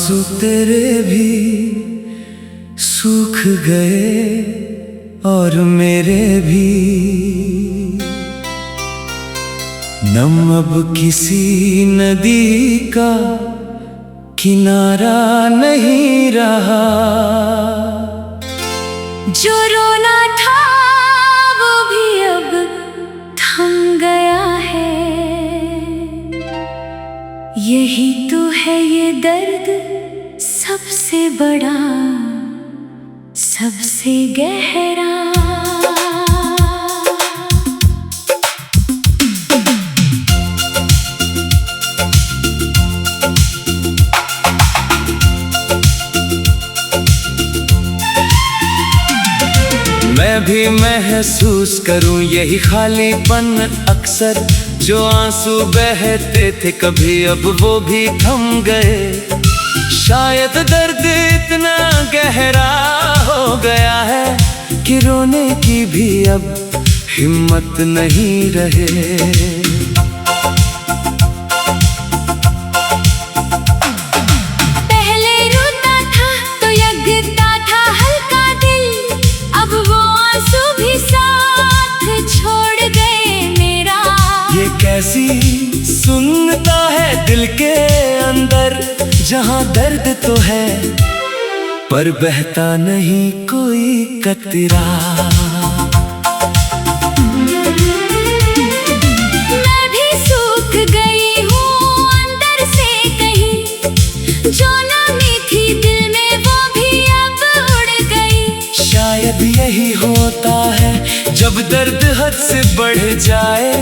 आंसू तेरे भी सूख गए और मेरे भी नम अब किसी नदी का किनारा नहीं रहा। जो रोना था वो भी अब थम गया है। यही तो है ये दर्द, सबसे बड़ा, सबसे गहरा। मैं भी महसूस करूं यही खालीपन अक्सर, जो आंसू बहते थे कभी अब वो भी थम गए। शायद दर्द इतना गहरा हो गया है कि रोने की भी अब हिम्मत नहीं रहे। कैसी सुनता है दिल के अंदर, जहां दर्द तो है पर बहता नहीं कोई कतरा। मैं भी सूख गई हूँ अंदर से कहीं, जो नमी थी दिल में वो भी अब उड़ गई। शायद यही होता है जब दर्द हद से बढ़ जाए।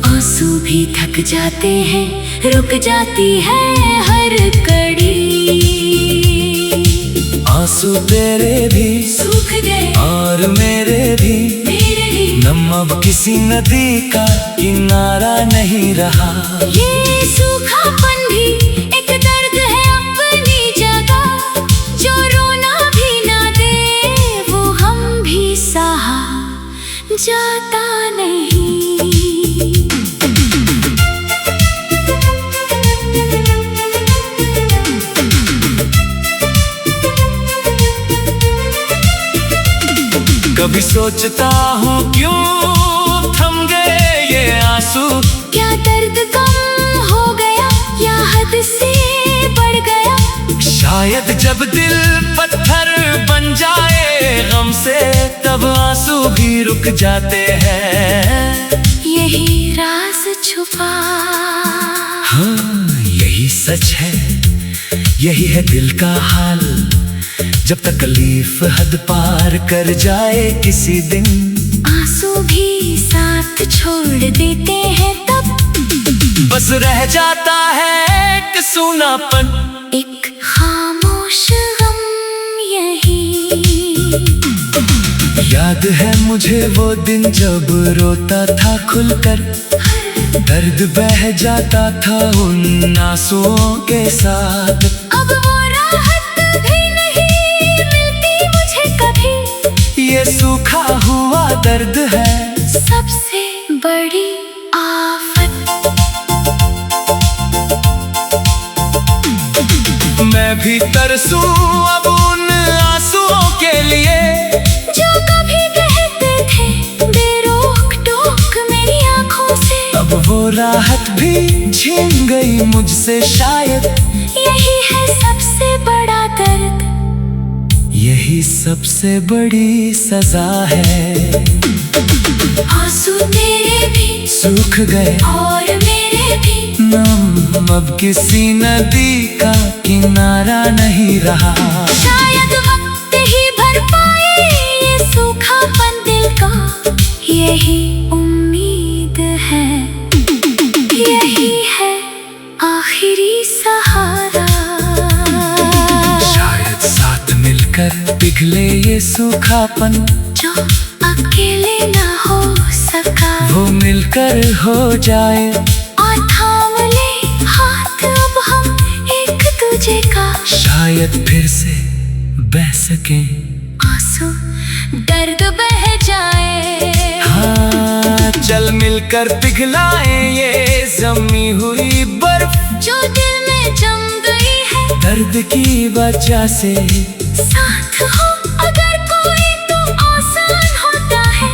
आंसू भी थक जाते हैं, रुक जाती है हर कड़ी। आंसू तेरे भी सूख गए और मेरे भी नम अब किसी नदी का किनारा नहीं रहा। ये सूखापन भी एक दर्द है अपनी जगह, जो रोना भी ना दे वो हम भी सहा जाता नहीं। कभी सोचता हूँ क्यों थम गए ये आंसू, क्या दर्द कम हो गया या हद से बढ़ गया। शायद जब दिल पत्थर बन जाए गम से, तब आंसू भी रुक जाते हैं। यही राज छुपा, हाँ यही सच है, यही है दिल का हाल। जब तकलीफ हद पार कर जाए किसी दिन, आंसू भी साथ छोड़ देते हैं तब बस रह जाता है एक सूनापन, एक खामोश गम। यही याद है मुझे वो दिन जब रोता था खुलकर, दर्द बह जाता था उन आंसुओं के साथ। अब वो राहत भी नहीं मिलती मुझे कभी। ये सूखा हुआ दर्द है सबसे बड़ी आफत। मैं भी तरसूं अब उन आंसुओं के लिए, जो कभी बहते थे बेरोक टोक मेरी आंखों से। अब वो राहत भी छीन गई मुझसे शायद। यही है सबसे बड़ा दर्द, यही सबसे बड़ी सजा है। आंसू तेरे भी सूख गए और मेरे भी नम अब किसी नदी का किनारा नहीं रहा। शायद वक्त ही भर पाए ये सूखापन दिल का। यही उम्मीद है, यही है आखिरी सहारा। शायद साथ मिलकर पिघले ये सूखापन, जो अकेले ना हो सका वो मिलकर हो जाए। और थाम ले हाथ अब हम एक दूजे का। शायद फिर से बह सके आंसू दर्द बह जाए। हाँ चल मिलकर पिघलाएं ये जमी हुई बर्फ, जो दिल में जम गई है दर्द की वजह से साथ हो अगर कोई तो आसान होता है।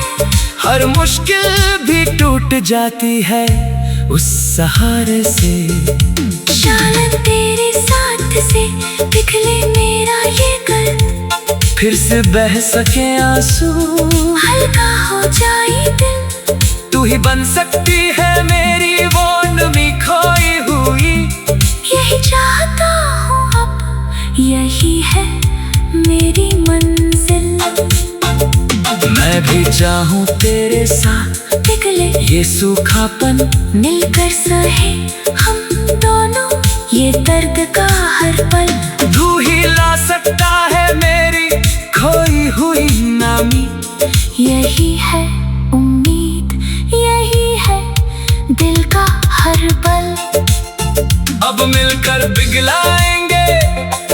हर मुश्किल भी टूट जाती है उस सहारे से। शायद तेरे साथ से पिघले मेरा ये गल, फिर से बह सके आंसू, हल्का हो जाए दिल। तू ही बन सकती है मेरी वो नमी खोई हुई। यही चाहता हूँ अब, यही है मेरी मंजिल। मैं भी चाहूँ तेरे साथ पिघले ये सूखापन, मिलकर सहे हम दोनों ये दर्द का हर पल। तू ही ला सकता है मेरी खोई हुई नामी। यही है उम्मीद, यही है दिल का हर पल। अब मिलकर पिघलाएंगे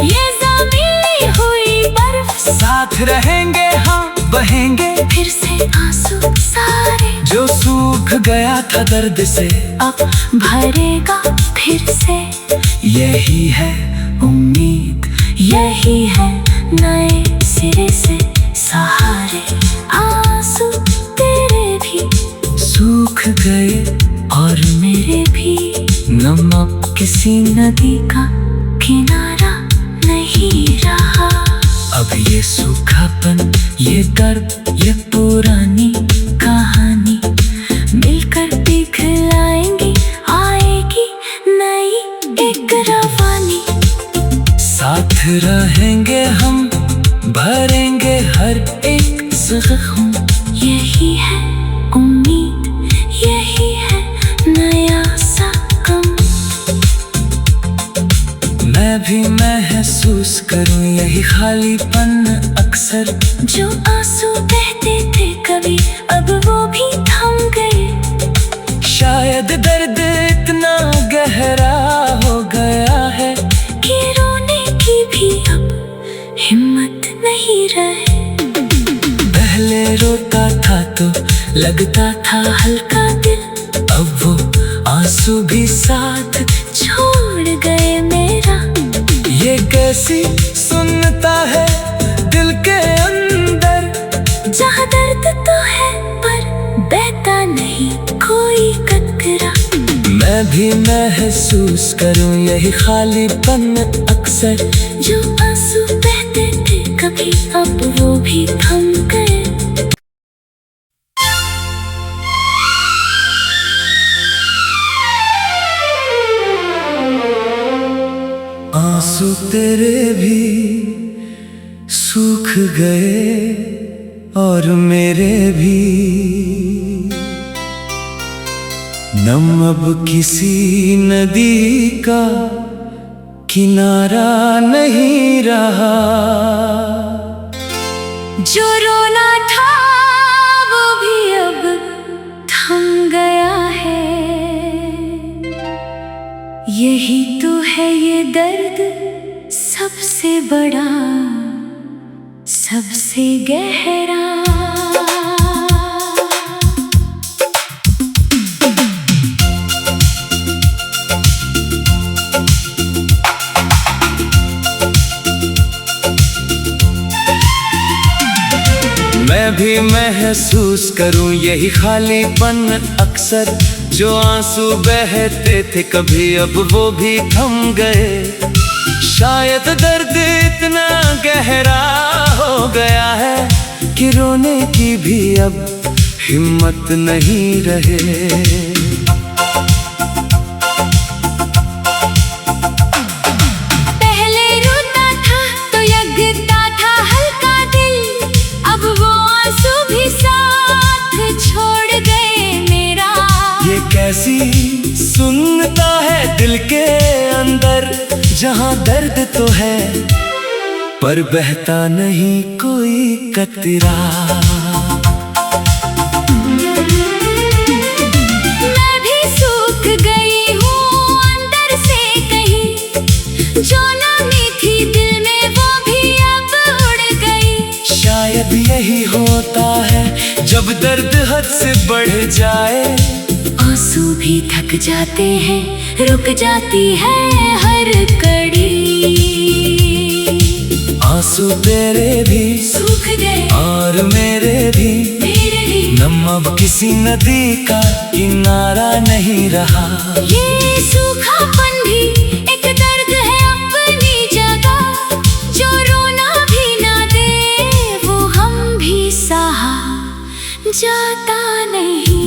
ये ज़मीनी हुई बर्फ, साथ रहेंगे हाँ बहेंगे फिर से आंसू सारे। जो सूख गया था दर्द से अब भरेगा फिर से। यही है उम्मीद, यही है नए सिरे से सहारे। आंसू तेरे भी सूख गए और मेरे भी। नमक किसी नदी का किनारा नहीं रहा। अब ये सूखापन, ये दर्द, ये पुरानी कहानी मिलकर पिघलाएंगी, आएगी नई एक रवानी। साथ रहेंगे हम, भरेंगे हर एक जख्म। यही है उम्मीद, यही है नया सा गम। मैं भी महसूस करूं यही खालीपन अक्सर। जो आंसू बहते थे कभी अब वो भी थम गए। शायद दर्द इतना गहरा हो गया है कि रोने की भी अब हिम्मत नहीं रहे। पहले रोता था तो लगता था हल्का दिल, अब वो आंसू भी साथ छोड़ गए मेरा। ये कैसी सुनता है दिल के अंदर। जहाँ दर्द तो है पर बहता नहीं कोई कतरा। मैं भी महसूस करूं यही खालीपन अक्सर। जो आंसू बहते थे कभी अब वो भी थम गए। आंसू तेरे भी सूख गए और मेरे भी। नम अब किसी नदी का किनारा नहीं रहा। जो रोना था वो भी अब थम गया है। यही तो है ये दर्द सबसे बड़ा, सबसे गहरा। मैं भी महसूस करूं यही खालीपन अक्सर। जो आंसू बहते थे कभी अब वो भी थम गए। शायद दर्द इतना गहरा हो गया है कि रोने की भी अब हिम्मत नहीं रहे। पहले रोता था तो लगता था हल्का दिल, अब वो आंसू भी साथ छोड़ गए मेरा। ये कैसी सुनता है दिल के अंदर। जहाँ दर्द तो है पर बहता नहीं कोई कतरा। मैं भी सूख गई हूँ अंदर से कहीं। जो नमी थी दिल में वो भी अब उड़ गई। शायद यही होता है जब दर्द हद से बढ़ जाए। आंसू भी थक जाते हैं, रुक जाती है हर कड़ी। आंसू तेरे भी सूख गए और मेरे भी नम अब किसी नदी का किनारा नहीं रहा। ये सूखापन भी एक दर्द है अपनी जगह, जो रोना भी ना दे वो हम भी सहा जाता नहीं।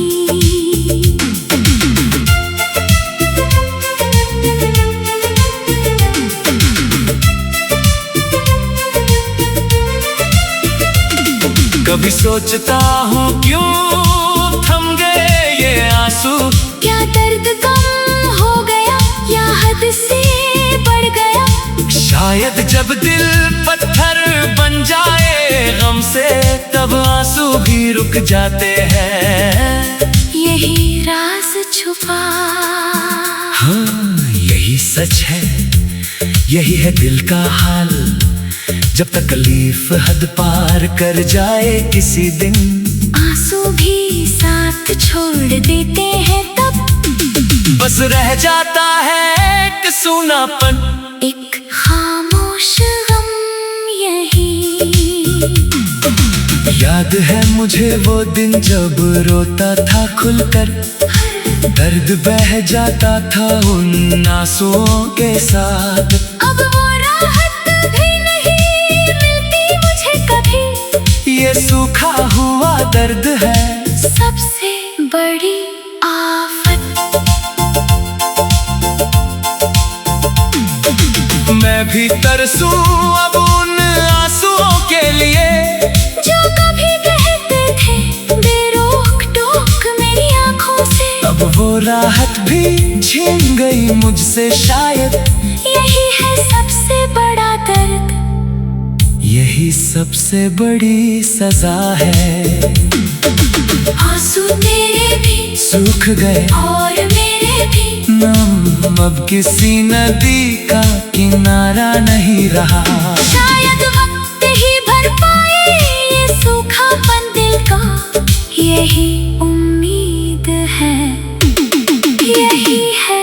कभी सोचता हूँ क्यों थम गए ये आंसू, क्या दर्द कम हो गया या हद से बढ़ गया? शायद जब दिल पत्थर बन जाए गम से तब आंसू भी रुक जाते हैं। यही राज छुपा, हाँ यही सच है, यही है दिल का हाल। जब तकलीफ हद पार कर जाए किसी दिन, आंसू भी साथ छोड़ देते हैं तब बस रह जाता है एक सूनापन, एक खामोश गम। यही याद है मुझे वो दिन जब रोता था खुलकर, दर्द बह जाता था उन आंसुओं के साथ। अब वो राहत भी नहीं मिलती मुझे कभी, ये सूखा हुआ दर्द है सबसे बड़ी आफत। मैं भी तरसूं अब उन आंसुओं के लिए, जो कभी बहते थे बेरोक टोक मेरी आंखों से। अब वो राहत भी छीन गई मुझसे शायद, यही है सबसे बड़ा दर्द, यही सबसे बड़ी सजा है। आंसू तेरे भी सूख गए और मेरे भी नम अब किसी नदी का किनारा नहीं रहा। शायद वक्त ही भर पाए ये सूखापन दिल का, यही उम्मीद है, यही है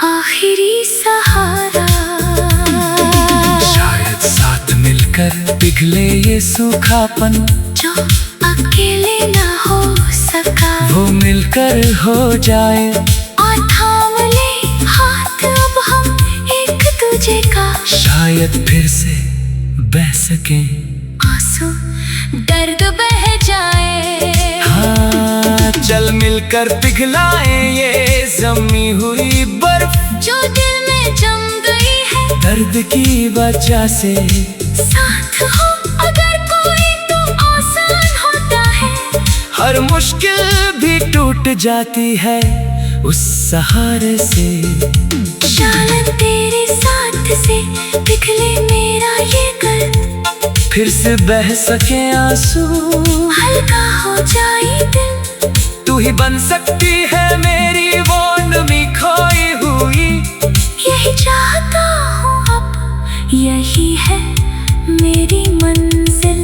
आखिरी सहारा। शायद साथ मिलकर पिघले ये सूखापन, जो अकेले ना हो सका वो मिलकर हो जाए। और थाम ले हाथ अब हम एक दूजे का, शायद फिर से बह सके, आंसू दर्द बह जाए। हाँ चल मिलकर पिघलाए ये जमी हुई बर्फ, जो दिल में जम गई है दर्द की वजह से। साथ हो अगर कोई तो आसान होता है, हर मुश्किल भी टूट जाती है उस सहारे से। शायद तेरे साथ से पिघले मेरा ये गर्द, फिर से बह सके आंसू, हल्का हो जाए दिल। तू ही बन सकती है मेरी वो नमी खोई हुई, यही चाहता हूँ अब, यही है मेरी मंजिल।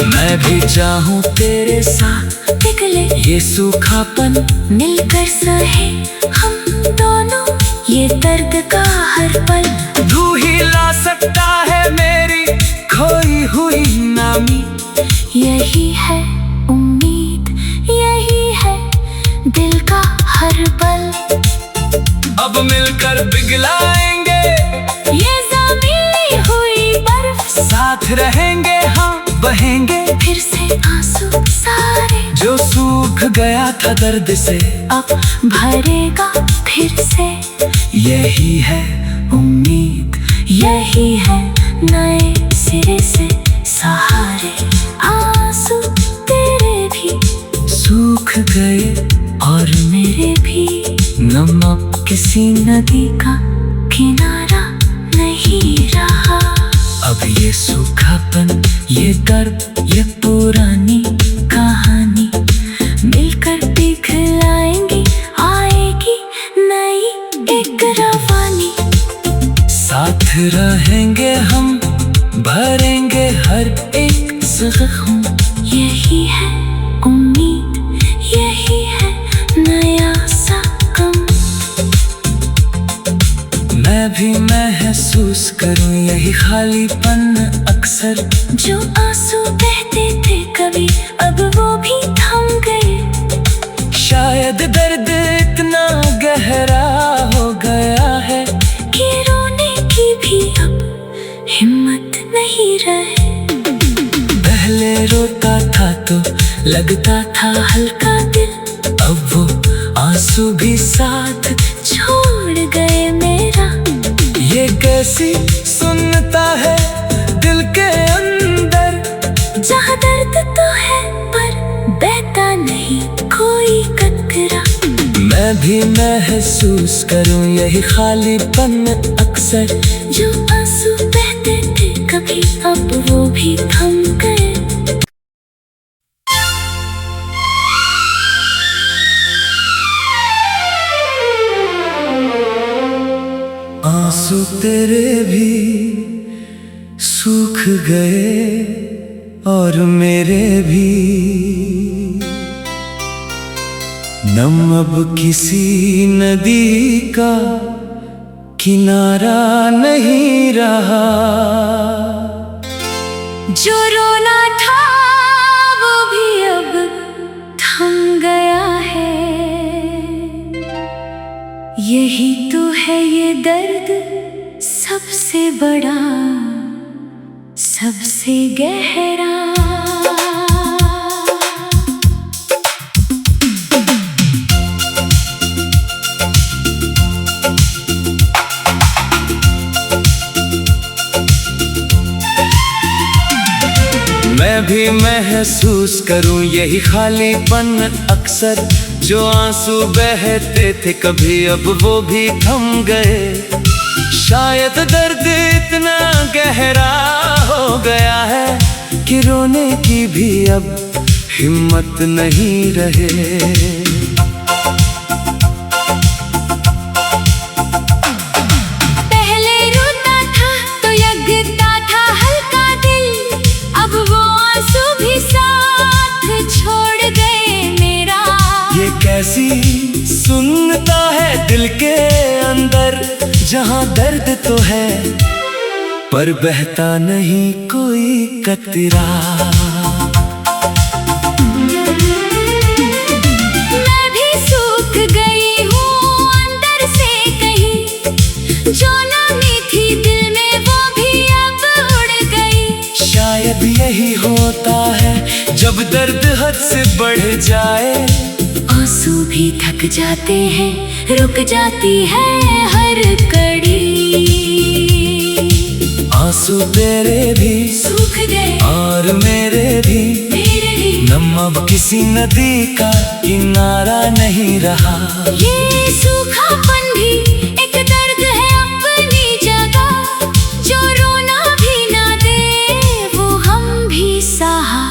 मैं भी चाहूँ तेरे साथ पिघले ये सूखापन, मिलकर सहे हम दोनों ये दर्द का हर पल। तू ही ला सकता है मेरी खोई हुई नामी, यही है उम्मीद, यही है दिल का हर पल। अब मिलकर पिघलाएंगे ये ज़मीनी हुई बर्फ, साथ रहेंगे हाँ बहेंगे फिर से आंसू सारे, जो सूख गया था दर्द से अब भरेगा फिर से। यही है उम्मीद, यही है नए सिरे से सहारे। आंसू तेरे भी सूख गए और मेरे भी नमक किसी नदी का किनारा नहीं रहा। अब ये सूखापन, ये दर्द, ये पुरानी कहानी मिलकर पिघलाएंगी, आएगी नई एक रवानी। साथ रहेंगे हम, भरेंगे हर एक जख्म। यही है उम्मीद, यही है नया सा गम। मैं भी महसूस करूं यही खालीपन अक्सर, जो आंसू बहते थे कभी अब वो भी थम गए। शायद दर्द इतना गहरा हो गया है कि रोने की भी अब हिम्मत नहीं रहे। पहले रोता था तो लगता था हल्का दिल, अब वो आंसू भी साथ छोड़ गए मेरा। ये कैसी सुनता है दिल के अंदर, जहाँ दर्द तो है पर बहता नहीं कोई कतरा। मैं भी महसूस करूं यही खालीपन अक्सर, जो आंसू बहते थे कभी अब वो भी थम गए। आंसू तेरे भी सूख गए और मेरे भी, नम अब किसी नदी का किनारा नहीं रहा। जो रोना था वो भी अब थम गया है। यही तो है ये दर्द सबसे बड़ा, सबसे गहरा। मैं भी महसूस करूं यही खालीपन अक्सर, जो आंसू बहते थे कभी अब वो भी थम गए। शायद दर्द इतना गहरा हो गया है कि रोने की भी अब हिम्मत नहीं रहे। पहले रोता था तो लगता था हल्का दिल, अब वो आंसू भी साथ छोड़ गए मेरा। ये कैसी सुनता है दिल के अंदर, जहाँ दर्द तो है पर बहता नहीं कोई कतरा। मैं भी सूख गई हूँ अंदर से कहीं, जो नमी थी दिल में वो भी अब उड़ गई। शायद यही होता है जब दर्द हद से बढ़ जाए, आंसू भी थक जाते हैं, रुक जाती है हर कड़ी। आंसू तेरे भी सूख गए और मेरे भी, नम अब किसी नदी का किनारा नहीं रहा। ये सूखापन भी एक दर्द है अपनी जगह, जो रोना भी ना दे वो हम भी सहा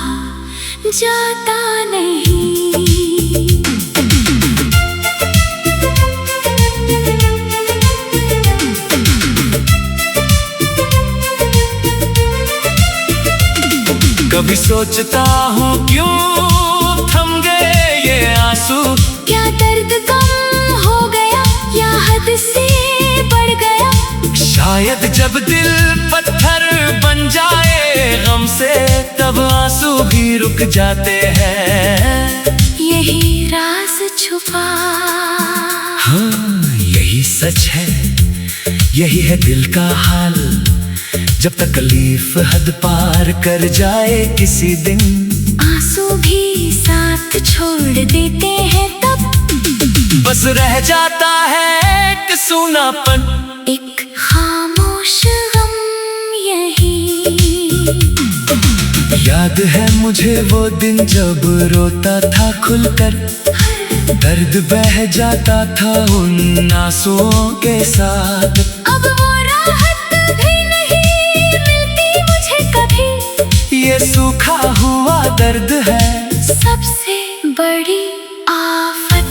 जाता नहीं। कभी सोचता हूँ क्यों थम गए ये आंसू, क्या दर्द कम हो गया या हद से बढ़ गया। शायद जब दिल पत्थर बन जाए गम से, तब आंसू भी रुक जाते हैं। यही राज छुपा, हाँ यही सच है, यही है दिल का हाल। जब तकलीफ हद पार कर जाए किसी दिन, आंसू भी साथ छोड़ देते हैं तब बस रह जाता है एक सूनापन, एक खामोश गम यही। याद है मुझे वो दिन जब रोता था खुलकर, दर्द बह जाता था उन आंसुओं के साथ। अब वो राहत भी नहीं मिलती मुझे कभी, ये सूखा हुआ दर्द है सबसे बड़ी आफत।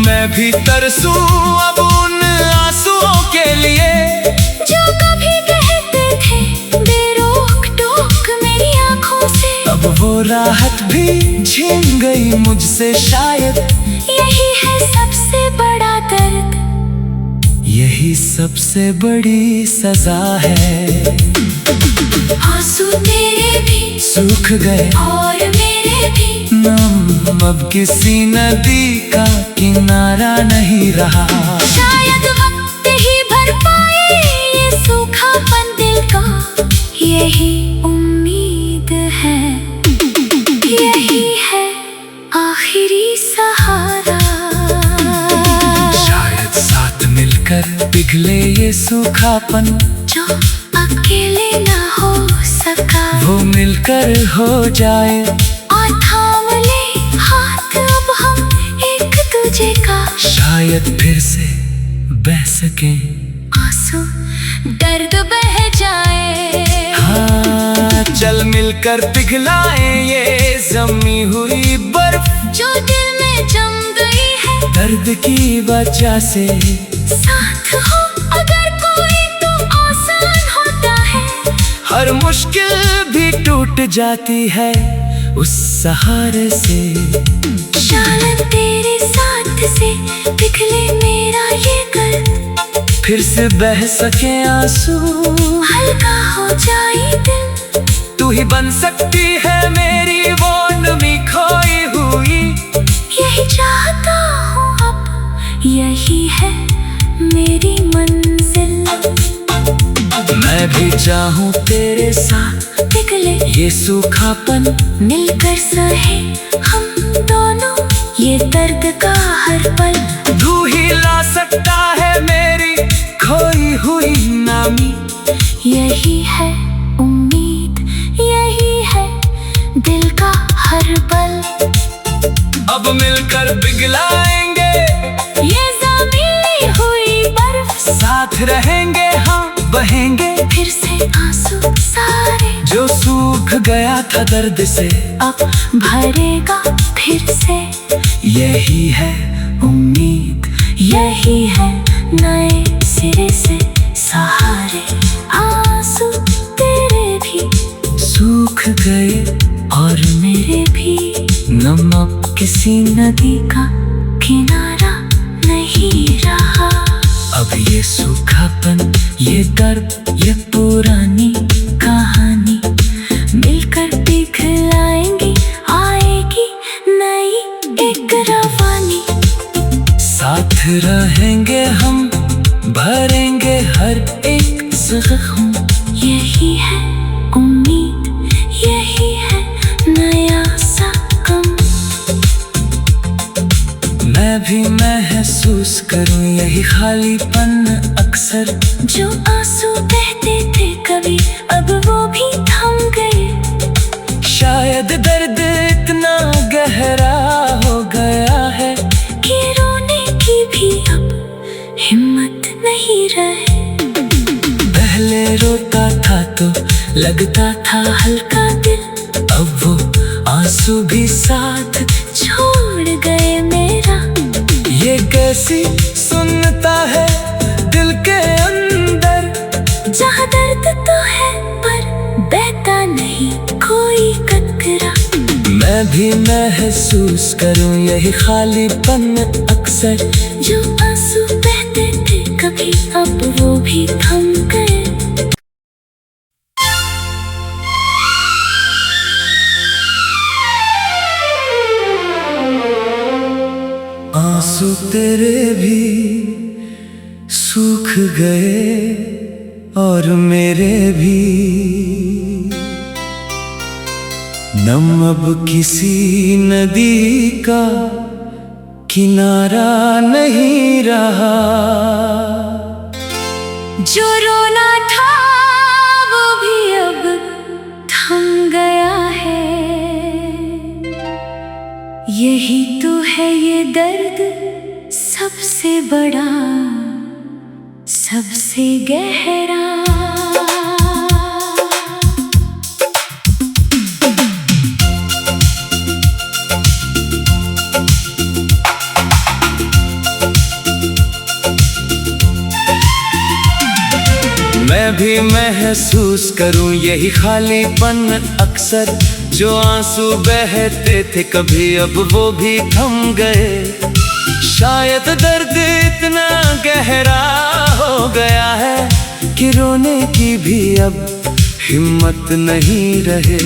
मैं भी तरसूं अब उन आंसुओं के लिए, जो कभी बहते थे बेरोक टोक मेरी आंखों से। अब वो राहत भी छीन गई मुझसे शायद। यही है सबसे बड़ा दर्द, यही सबसे बड़ी सजा है। आंसू तेरे भी सूख गए और मेरे भी, नम अब किसी नदी का किनारा नहीं रहा। शायद वक्त ही भर पाए ये सूखापन दिल का, यही उम्मीद है, यही है आखिरी सहारा। शायद साथ मिलकर पिघले ये सूखापन, जो अकेले ना हो सका वो मिलकर हो जाए। और थाम ले हाथ अब हम एक दूजे का, शायद फिर से बह सके, आंसू दर्द बह जाए। हाँ चल मिलकर पिघलाए ये जमी हुई बर्फ, जो दिल में जम गई है दर्द की वजह से। साथ हो अगर कोई तो आसान होता है, हर मुश्किल भी टूट जाती है उस सहारे से। शायद तेरे साथ से पिघले मेरा ये गल, फिर से बह सके आंसू, हल्का हो जाए दिल। तू ही बन सकती है मेरी वो नमी खोई हुई। यही चाहता हूँ अब, यही है मेरी मंजिल। मैं भी चाहूँ तेरे साथ पिघले ये सूखापन, मिलकर सहे हम दोनों ये दर्द का हर पल। तू ही ला सकता है मेरी खोई हुई नामी। यही है उम्मीद, यही है दिल का हर पल। अब मिलकर पिघलाएंगे ये ज़मीनी हुई बर्फ, साथ रहेंगे हाँ बहेंगे फिर से आंसू सारे, जो सूख गया था दर्द से अब भरेगा फिर से। यही है उम्मीद, यही है नए सिरे से सहारे। आंसू तेरे भी सूख गए और मेरे भी, नमक किसी नदी का किनारा नहीं रहा। अब ये सूखापन, ये दर्द, ये पुरानी कहानी मिलकर पिघलाएंगी, आएगी नई एक रवानी। साथ रहेंगे हम, भरेंगे हर एक जख्म। यही है उम्मीद, यही है नया सा गम। मैं भी महसूस करूं यही खालीपन अक्सर, जो आंसू बहते थे कभी अब वो भी थम गए। शायद दर्द इतना गहरा हो गया है कि रोने की भी अब हिम्मत नहीं रहे। पहले रोता था तो लगता था हल्का दिल, अब वो आंसू भी साथ छोड़ गए मेरा। ये कैसी सुनता है दिल के अंदर, जहाँ दर्द तो है पर बहता नहीं कोई कतरा। मैं भी महसूस करूं यही खालीपन अक्सर, जो आंसू बहते थे कभी अब वो भी थम गए। आंसू तेरे भी सूख गए और मेरे भी, नम अब किसी नदी का किनारा नहीं रहा। जो रोना था वो भी अब थम गया है। यही तो है ये दर्द सबसे बड़ा, सबसे गहरा। मैं भी महसूस करूं यही खालीपन अक्सर, जो आंसू बहते थे कभी अब वो भी थम गए। शायद दर्द इतना गहरा हो गया है कि रोने की भी अब हिम्मत नहीं रहे।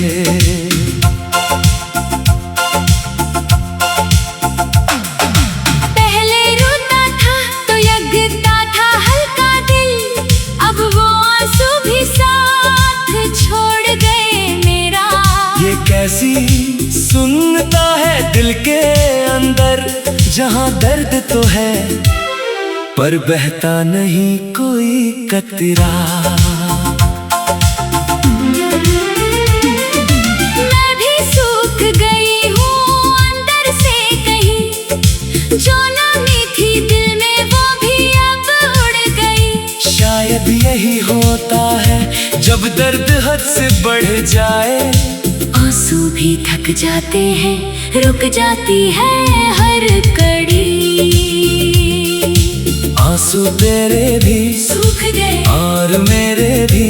पहले रोता था तो लगता था हल्का दिल, अब वो आंसू भी साथ छोड़ गए मेरा। ये कैसी सुनता है दिल के अंदर, जहाँ दर्द तो है पर बहता नहीं कोई कतरा। मैं भी सूख गई हूँ अंदर से कहीं, जो नमी थी दिल में वो भी अब उड़ गई। शायद यही होता है जब दर्द हद से बढ़ जाए, आंसू भी थक जाते हैं, रुक जाती है हर कड़ी। आंसू तेरे भी सूख गए और मेरे भी,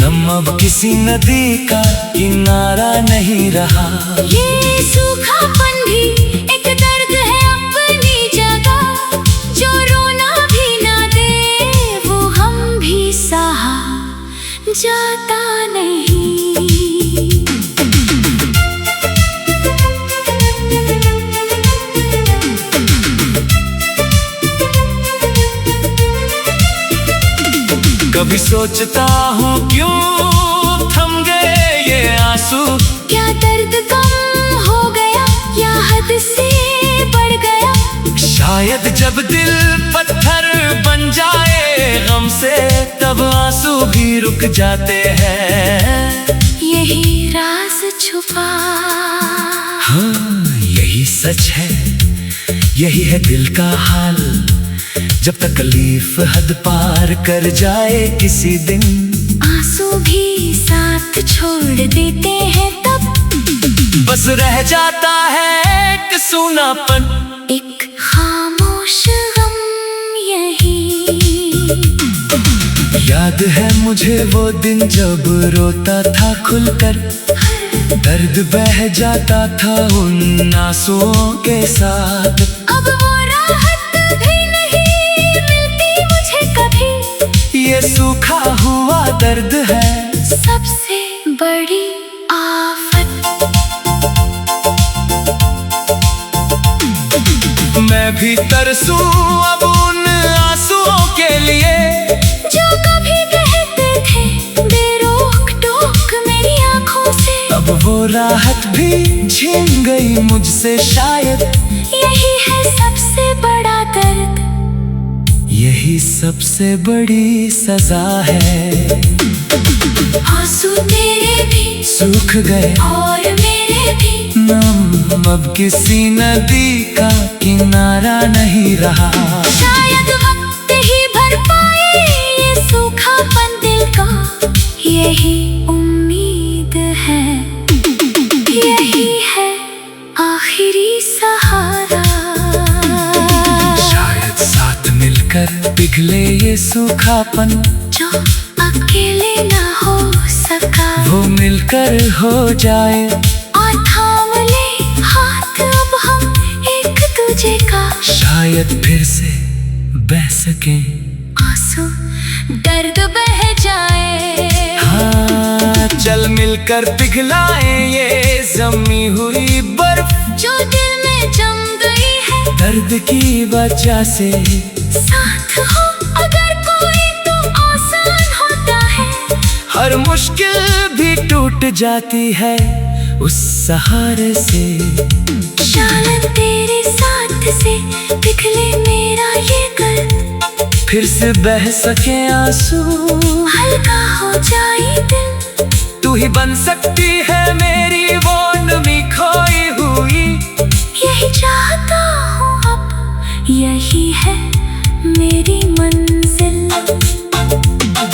नम अब किसी नदी का किनारा नहीं रहा। ये सूखापन भी एक दर्द है अपनी जगह, जो रोना भी ना दे वो हम भी सहा जाता नहीं। कभी सोचता हूँ क्यों थम गए ये आंसू, क्या दर्द कम हो गया या हद से बढ़ गया। शायद जब दिल पत्थर बन जाए गम से, तब आंसू भी रुक जाते हैं। यही राज छुपा, हाँ यही सच है, यही है दिल का हाल। जब तकलीफ हद पार कर जाए किसी दिन, आंसू भी साथ छोड़ देते हैं तब बस रह जाता है एक सूनापन, एक खामोश गम यही। याद है मुझे वो दिन जब रोता था खुलकर, दर्द बह जाता था उन आंसुओं के साथ। अब वो राहत भी नहीं मिलती मुझे कभी, ये सूखा हुआ दर्द है सबसे बड़ी आफत। मैं भी तरसूं अब उन आंसुओं के लिए, जो कभी बहते थे बेरोक टोक मेरी आंखों से। अब वो राहत भी छीन गई मुझसे शायद, यही है सबसे बड़ा दर्द, यही सबसे बड़ी सजा है। आंसू तेरे भी सूख गए और मेरे भी, नम अब किसी नदी का किनारा नहीं रहा। शायद वक्त ही भर पाए ये सूखापन दिल का, यही उम्मीद है, यही है आखिरी सहारा। शायद साथ मिलकर पिघले ये सूखापन, जो अकेले ना हो सका वो मिलकर हो जाए। और थाम ले हाथ अब हम एक दूजे का, शायद फिर से बह सके आंसू दर्द बह जाए। हाँ चल मिलकर पिघलाए ये जमी हुई बर्फ, जो दिल में जम गई है दर्द की वजह से। साथ हो अगर कोई तो आसान होता है, हर मुश्किल भी टूट जाती है उस सहारे से। शायद तेरे साथ से पिघले मेरा ये गर्द, फिर से बह सके आंसू, हल्का हो जाए दिल। तू ही बन सकती है मेरी वो नमी खोई हुई। यही चाहता हूँ अब, यही है मेरी मंजिल।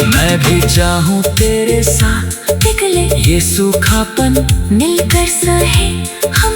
मैं भी चाहूँ तेरे साथ पिघले ये सूखापन, मिलकर सहे हम